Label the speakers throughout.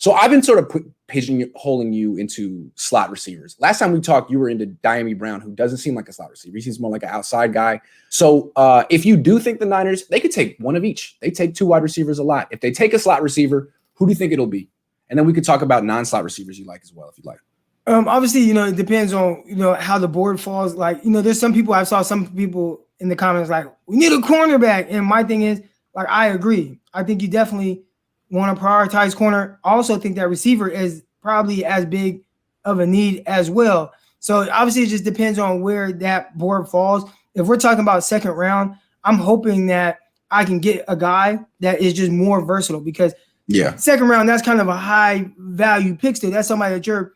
Speaker 1: So I've been sort of pigeonholing you into slot receivers. Last time we talked, you were into Damiere Brown, who doesn't seem like a slot receiver. He seems more like an outside guy. So if you do think the Niners, they could take one of each. They take 2 wide receivers a lot. If they take a slot receiver, who do you think it'll be? And then we could talk about non-slot receivers you like as well, if you like.
Speaker 2: Obviously, it depends on, how the board falls. Like, there's some people, I saw some people in the comments like, we need a cornerback. And my thing is, like, I agree. I think you definitely want to prioritize corner. I also think that receiver is probably as big of a need as well. So obviously it just depends on where that board falls. If we're talking about second round, I'm hoping that I can get a guy that is just more versatile, because second round, that's kind of a high value pick still. That's somebody that you're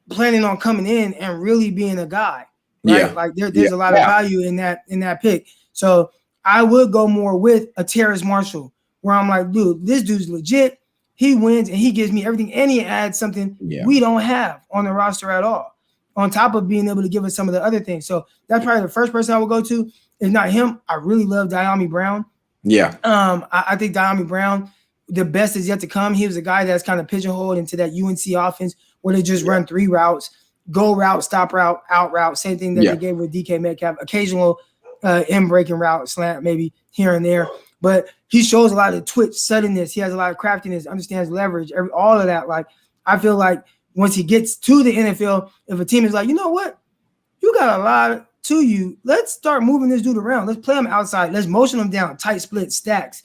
Speaker 2: planning on coming in and really being a guy. Right? Yeah. Like there's a lot of value in that pick. So I would go more with a Terrace Marshall, where I'm like, dude, this dude's legit. He wins and he gives me everything, and he adds something we don't have on the roster at all, on top of being able to give us some of the other things. So that's probably the first person I would go to. If not him, I really love Damiere Brown. Yeah. I think Damiere Brown, the best is yet to come. He was a guy that's kind of pigeonholed into that UNC offense where they just run 3 routes: go route, stop route, out route. Same thing that they gave with DK Metcalf. Occasional in-breaking route, slant maybe here and there. But he shows a lot of twitch, suddenness. He has a lot of craftiness, understands leverage, all of that. Like, I feel like once he gets to the NFL, if a team is like, you know what, you got a lot to you, let's start moving this dude around. Let's play him outside. Let's motion him down, tight split, stacks,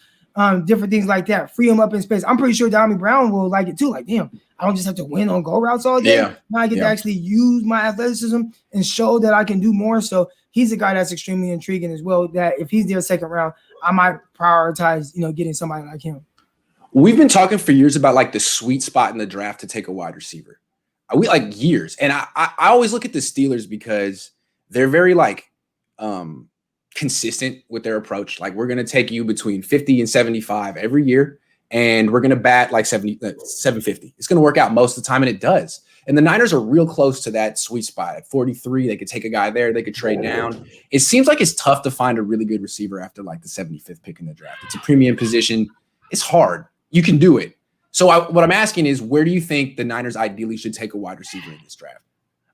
Speaker 2: different things like that. Free him up in space. I'm pretty sure Damiere Brown will like it too. Like, damn, I don't just have to win on go routes all day. Now I get to actually use my athleticism and show that I can do more. So he's a guy that's extremely intriguing as well, that if he's there second round, I might prioritize, getting somebody like him.
Speaker 1: We've been talking for years about like the sweet spot in the draft to take a wide receiver. We like years. And I always look at the Steelers because they're very like consistent with their approach. Like, we're going to take you between 50 and 75 every year, and we're going to bat like 750. It's going to work out most of the time, and it does. And the Niners are real close to that sweet spot. At 43, they could take a guy there. They could trade down. It seems like it's tough to find a really good receiver after like the 75th pick in the draft. It's a premium position. It's hard. You can do it. So what I'm asking is, where do you think the Niners ideally should take a wide receiver in this draft?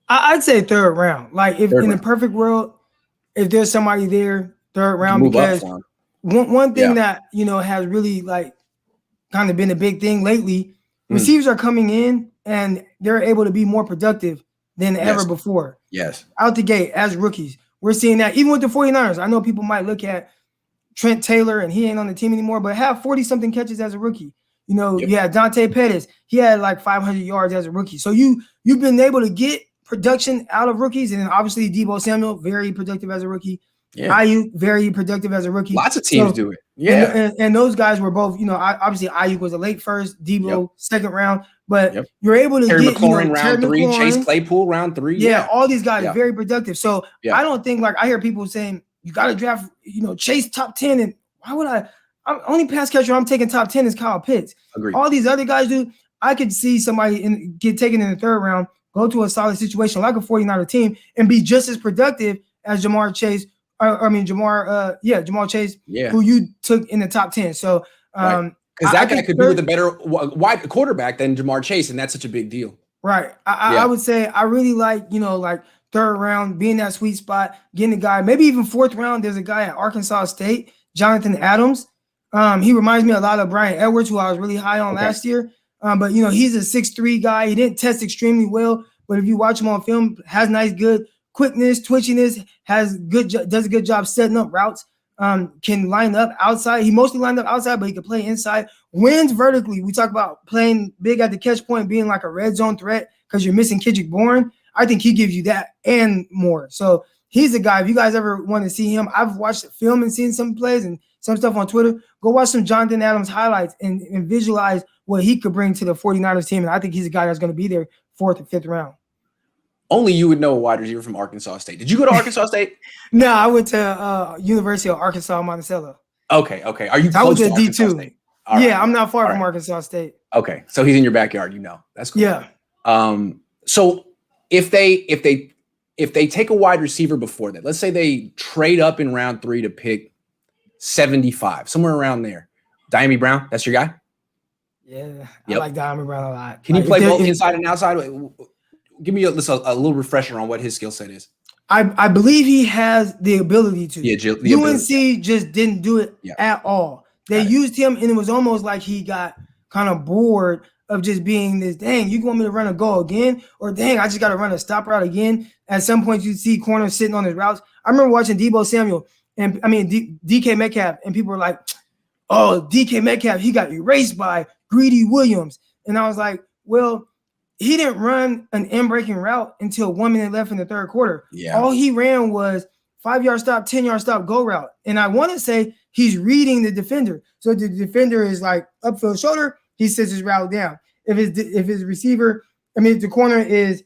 Speaker 2: I'd say third round. Like, if in the perfect world, if there's somebody there, third round, because one thing that, has really like kind of been a big thing lately, receivers are coming in and they're able to be more productive than ever before. Out the gate as rookies. We're seeing that even with the 49ers. I know people might look at Trent Taylor and he ain't on the team anymore, but have 40-something catches as a rookie. You had Dante Pettis. He had like 500 yards as a rookie. So you've been able to get production out of rookies. And then obviously Deebo Samuel, very productive as a rookie. Ayuk, very productive as a rookie.
Speaker 1: Lots of teams do it.
Speaker 2: And those guys were both, obviously Ayuk was a late first, Deebo second round, but you're able to
Speaker 1: Terry
Speaker 2: get
Speaker 1: McLaurin round 3, Chase Claypool round 3.
Speaker 2: All these guys very productive. So I don't think, like, I hear people saying you got to draft, Chase top 10, and why would I'm only pass catcher I'm taking top 10 is Kyle Pitts.
Speaker 1: Agreed.
Speaker 2: All these other guys do. I could see somebody get taken in the third round, go to a solid situation like a 49er team, and be just as productive as Jamal Chase, who you took in the top 10. So,
Speaker 1: because that guy could be with a better wide quarterback than Jamar Chase, and that's such a big deal.
Speaker 2: Right. I would say I really like, like third round, being that sweet spot, getting a guy, maybe even fourth round. There's a guy at Arkansas State, Jonathan Adams. He reminds me a lot of Brian Edwards, who I was really high on last year. But, he's a 6'3" guy. He didn't test extremely well, but if you watch him on film, has nice, good quickness, twitchiness, does a good job setting up routes, can line up outside. He mostly lined up outside, but he can play inside, wins vertically. We talk about playing big at the catch point, being like a red zone threat because you're missing Kendrick Bourne. I think he gives you that and more. So he's a guy, if you guys ever want to see him, I've watched the film and seen some plays and some stuff on Twitter. Go watch some Jonathan Adams highlights and visualize what he could bring to the 49ers team. And I think he's a guy that's going to be there 4th or 5th round.
Speaker 1: Only you would know a wide receiver from Arkansas State. Did you go to Arkansas State?
Speaker 2: No, I went to University of Arkansas, Monticello.
Speaker 1: Okay. Are you close to Arkansas State?
Speaker 2: Yeah, I'm not far from Arkansas State.
Speaker 1: Okay, so he's in your backyard. That's cool.
Speaker 2: Yeah.
Speaker 1: So if they take a wide receiver before that, let's say they trade up in round 3 to pick 75, somewhere around there. Damiere Brown, that's your guy?
Speaker 2: Yeah,
Speaker 1: Yep.
Speaker 2: I like Damiere Brown a lot.
Speaker 1: Can you
Speaker 2: Like,
Speaker 1: play both inside and outside? Give me a little refresher on what his skill set is.
Speaker 2: I believe he has the ability to.
Speaker 1: The
Speaker 2: UNC just didn't do it at all. They used him, and it was almost like he got kind of bored of just being this, dang, you want me to run a go again? Or dang, I just got to run a stop route again. At some point, you see corners sitting on his routes. I remember watching Debo Samuel, and I mean, DK Metcalf, and people were like, oh, DK Metcalf, he got erased by Greedy Williams. And I was like, well, he didn't run an in-breaking route until 1 minute left in the third quarter.
Speaker 1: Yeah.
Speaker 2: All he ran was 5-yard stop, 10-yard stop, go route. And I want to say he's reading the defender. So the defender is like upfield shoulder, he sets his route down. If his receiver, if the corner is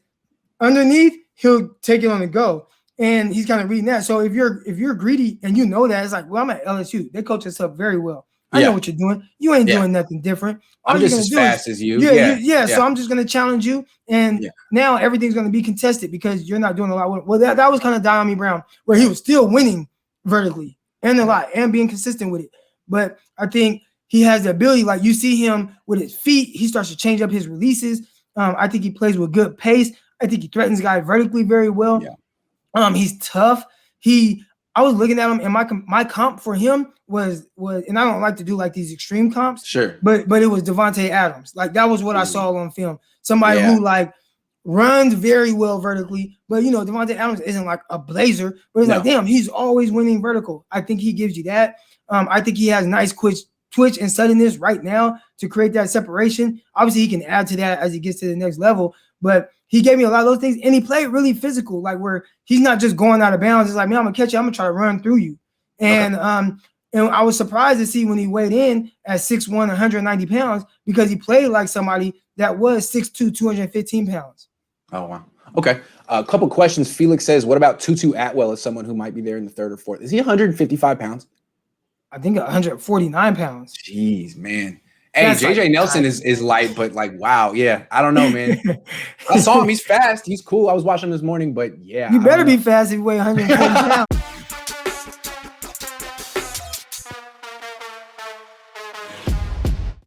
Speaker 2: underneath, he'll take it on the go. And he's kind of reading that. So if you're greedy and you know that, it's like, well, I'm at LSU. They coach us up very well. I know what you're doing. You ain't doing nothing different.
Speaker 1: I'm just as fast as you.
Speaker 2: So I'm just going to challenge you. And now everything's going to be contested because you're not doing a lot. Well, that was kind of Damiere Brown, where he was still winning vertically and a lot and being consistent with it. But I think he has the ability, like you see him with his feet, he starts to change up his releases. I think he plays with good pace. I think he threatens guys vertically very well. He's tough. I was looking at him, and my comp for him was, and I don't like to do like these extreme comps, but it was Devontae Adams. Like that was what I saw on film. Somebody who like runs very well vertically, but Devontae Adams isn't like a blazer, but it's like, damn, he's always winning vertical. I think he gives you that. I think he has nice twitch and suddenness right now to create that separation. Obviously, he can add to that as he gets to the next level, but he gave me a lot of those things, and he played really physical, like where he's not just going out of bounds. It's like, man, I'm gonna catch you. I'm gonna try to run through you. And and I was surprised to see when he weighed in at 6'1", 190 pounds, because he played like somebody that was 6'2", 215 pounds.
Speaker 1: Oh, wow. Okay. A couple questions. Felix says, what about Tutu Atwell as someone who might be there in the third or fourth? Is he 155 pounds?
Speaker 2: I think 149 pounds.
Speaker 1: Jeez, man. Hey, that's JJ like, Nelson is light, but like, wow. Yeah. I don't know, man. I saw him. He's fast. He's cool. I was watching him this morning, but yeah.
Speaker 2: You better be fast if you weigh 140 pounds.